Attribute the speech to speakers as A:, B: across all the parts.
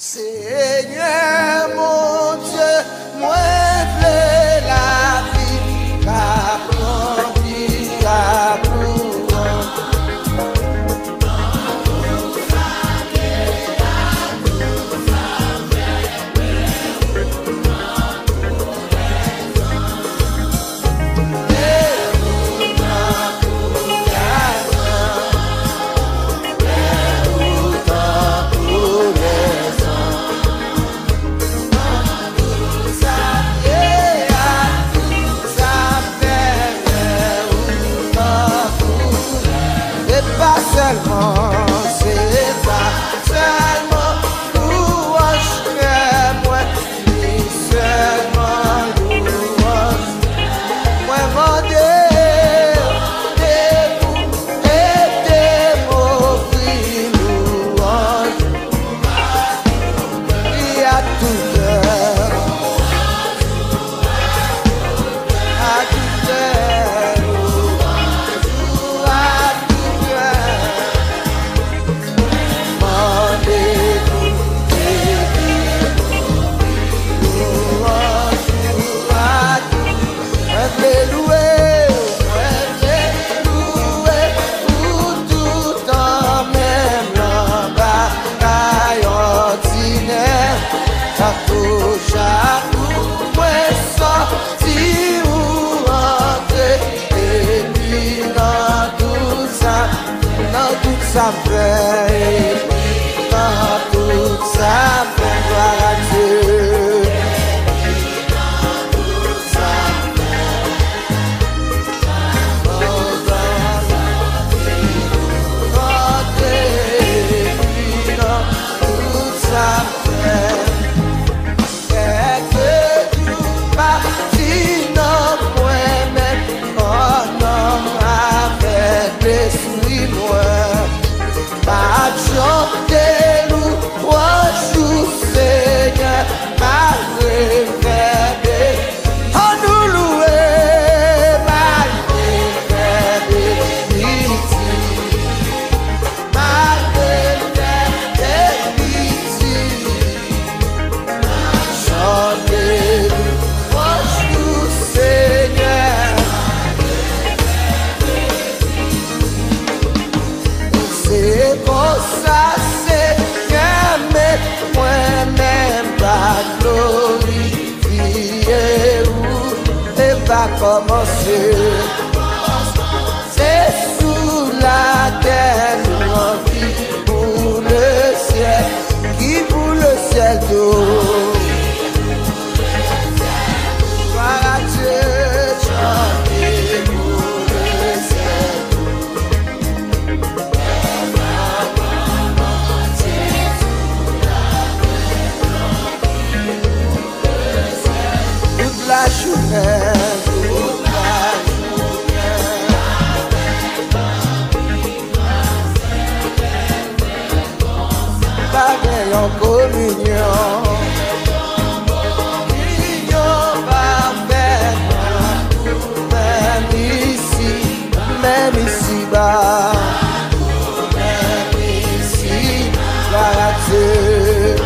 A: Seigneur mon Dieu, moi veux la vie, la grandie, la louange. C'est pas seulement louange que moi, ni seulement louange. Moi, mon Dieu, et mon prix louange. Il y a tout l'heure, à toute heure. Ça fait, dans tout ça fait gloire à Dieu. Dans tout ça fait, dans tout ça fait, et que tout parti dans moi-même, en homme avec l'esprit moi. Ma chante louange au Seigneur, ma réveillée. Oh nous louer, ma réveillée, ma réveillée, chante louange au Seigneur. C'est pour ça, Seigneur, mais moi-même va glorifier et va commencer. C'est sous la terre, on vit pour le ciel, qui pour le ciel d'eau. Gloire à Dieu, chantez pour le ciel. La journée, parler en communion, communion parfaite, même ici bas, même ici, gloire à Dieu.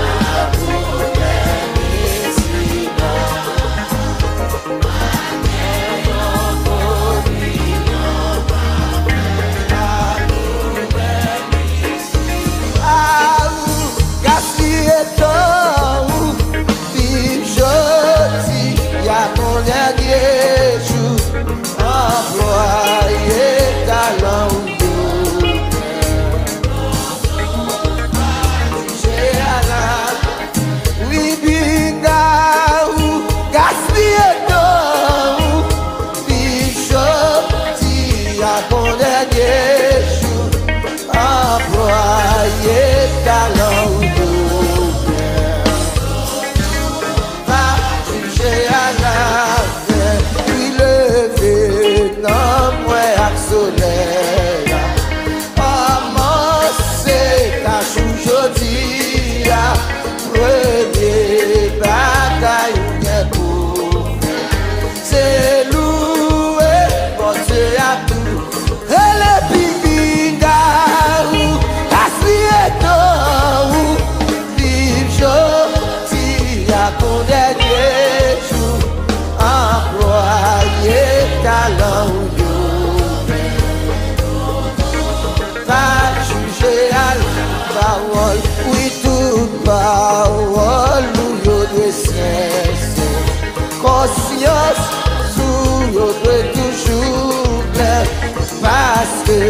A: parce que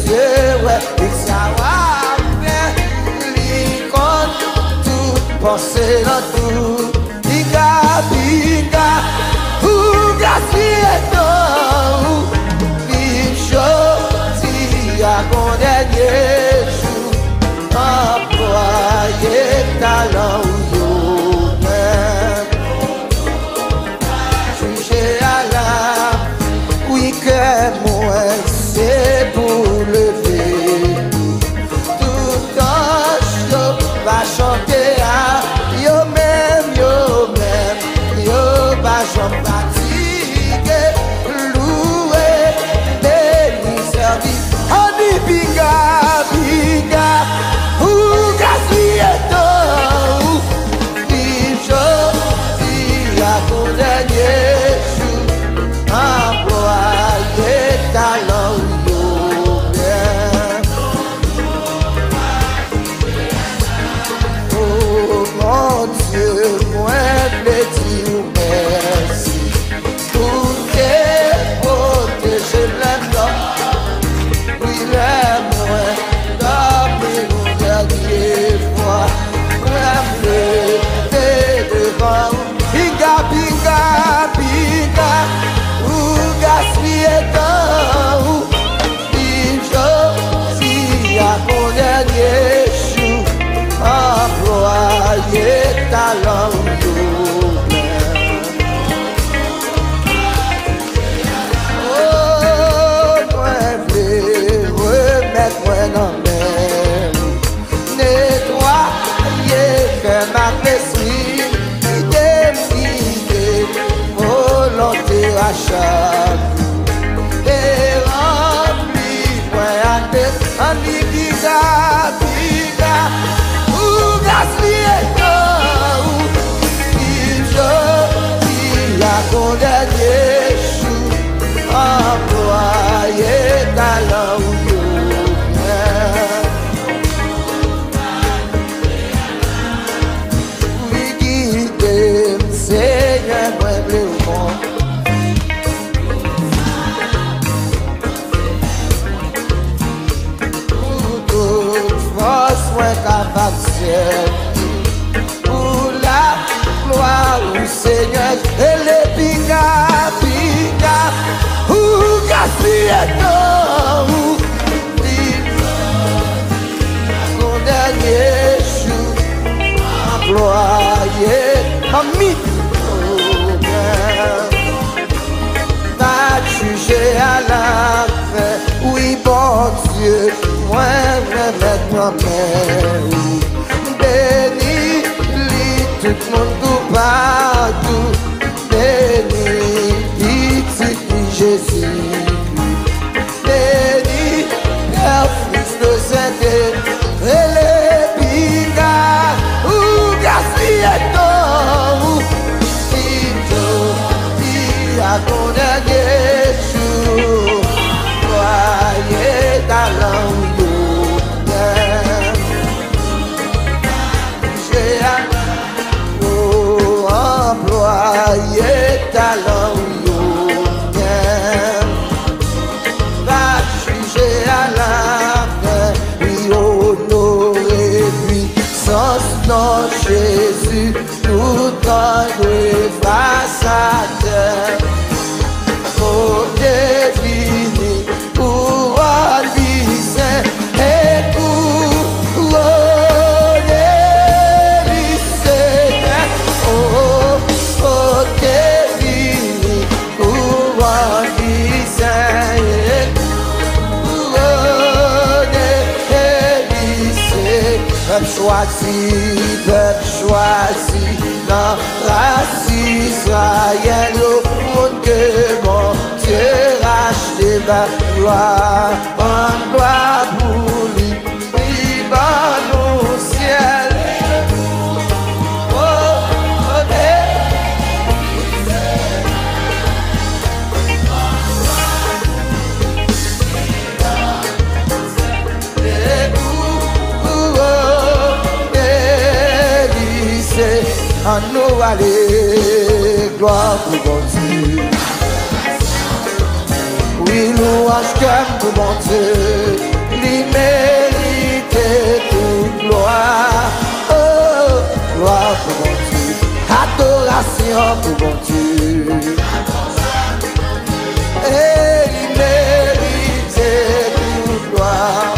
A: Dieu, ouais, il savoir faire, il compte tout, penser dans tout, biga, biga, ou gaspiller tout, vive chose, à mon dernier jour, employer talent ou même, juger à l'âme, oui que moi c'est pour lever, tout un show va chanter à yo même, va j'en fatiguer, louer, béni, servi, on dit biga, biga, ou gaspiller tout, vive à ton dernier jour, employer talent ou bien. Oh mon Dieu, moi je dis merci pour tes protéger l'aime, oui l'aime-moi, d'après mon dernier fois, m'appeler devant. Biga, biga, biga, ou gaspiller temps, vive si à mon dernier jour, employer talent ou oh, moi v'lais remettre moi dans même, nettoyer que ma blessure. Volonté à chaque et remplis-moi à tête en biga, biga, ou gaspiller tout, vive à ton dernier jour, employer talent ou oui, guide, Seigneur, moi, le monde. Pour la gloire au Seigneur et les biga, biga, ou gaspiller tout, mon dernier jour, employer en va juger à la fin, oui bon Dieu, moi je vais moi-même. Béni, tout le monde tout partout, béni, petit Jésus, béni, Père, Fils de Saint-Esprit, et les biga, ou gaspiller tout, à ton dernier jour, voyez talent ou j'ai employer talent ou va juger à la fin, lui honorer lui, sans nom Jésus, tout en face à terre. Pour définir, pour aviser et pour les Seigneur. Oh, pour définir, pour aviser et pour les peuple choisi, dans race Israël, au monde que mon Dieu racheté ma gloire, en gloire pour lui, vivant au ciel. Oh, à nous aller, gloire pour bon Dieu. Il louange comme pour mon Dieu, il mérite toute gloire. Oh, gloire pour mon Dieu, adoration pour mon Dieu. Et il mérite toute gloire.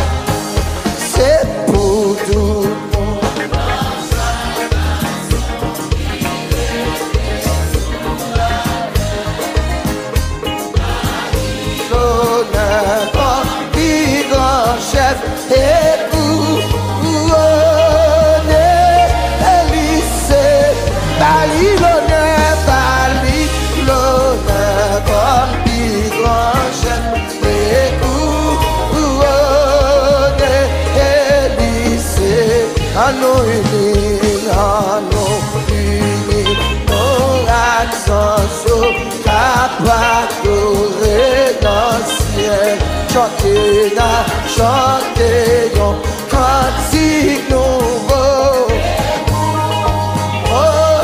A: C'est pour tout le monde. Chef et couronné, lycée, Balilonné, comme plus grand chef et couronné, lycée, à nous unis, nos accents sont capables d'adorer dans le ciel. Chantez, chantez, yon cantique nouveau. Oh,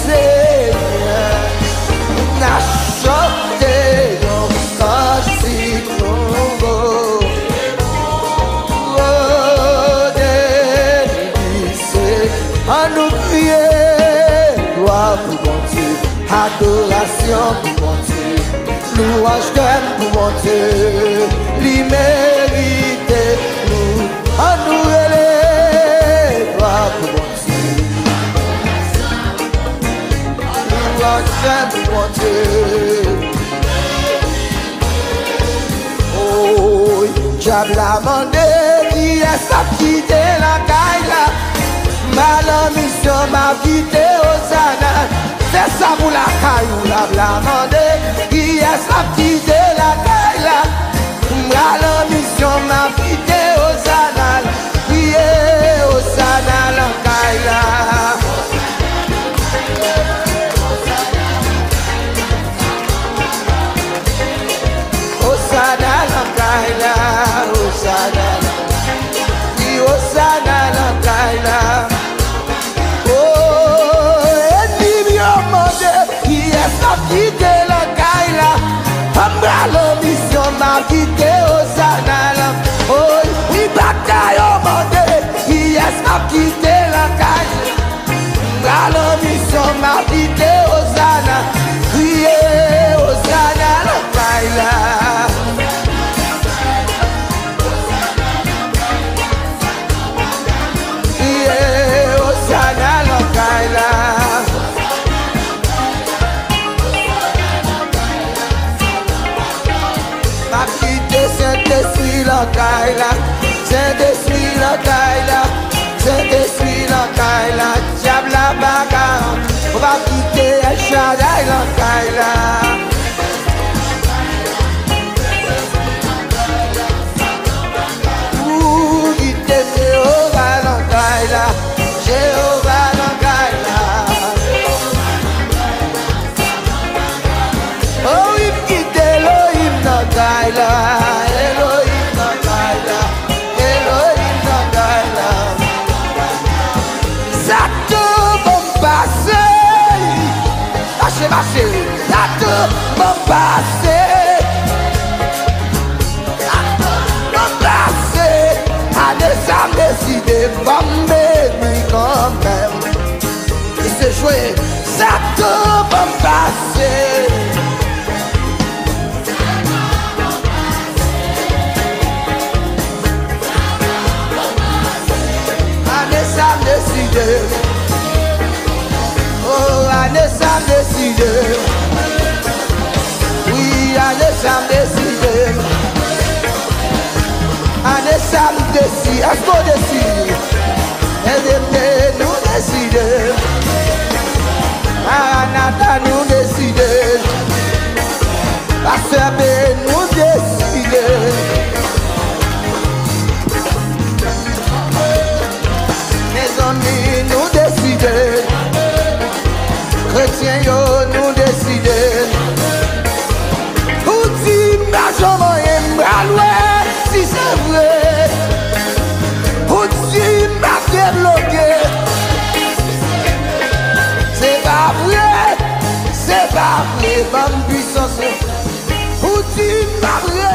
A: Seigneur, n'a chanté, yon cantique nouveau. Oh, à nous prier, gloire pour mon Dieu, adoration pour mon Dieu. Louange pour mon Dieu, l'imérité, nous, à nous élever, gloire pour mon Dieu. Louange pour mon Dieu. Oh, j'aime la mandé, qui est sa petite la caille, ma mission m'a quitté au sana. C'est ça pour la caille, la mandé. Yes, la petite de la caille là, la mission m'a quitté au sanal, priez au sanal la caille là. Au sanal la caille là, au sanal, oui au sanal la caille là. Oh, et yes, la petite de la caille là. La mission m'a quitté au sanal. Oh, oui, bataille au monde. Yes, m'a quitté la caille. La mission m'a quitté au sanal. Priez au sanal la caille là. Priez au sanal la caille là. Saint-Esprit la caille là, Saint-Esprit la caille là, Saint-Esprit la caille là, diable la bagarre, on va quitter El Shaddai la caille là. Ouh, quitter Jéhovah la caille là, Jéhovah la caille là. Oh, il quitte Elohim la caille là. Ça te m'a passé, ça m'a décidé, va m'aimer quand même. Et c'est joué, ça te m'a passé. Ça m'a décidé. Oh, allez, ça me décide. Oui, allez, ça me décide. Allez, ça me décide. Est-ce qu'on décide? Aidez-nous décider. Maranatha nous décide. Pasteur B nous décide. Mes amis nous décident. Chrétiens yo nous décider. Ou dit ma jambe est si c'est vrai. Ou dit ma débloqué. C'est pas vrai, bonne puissance. pas vrai.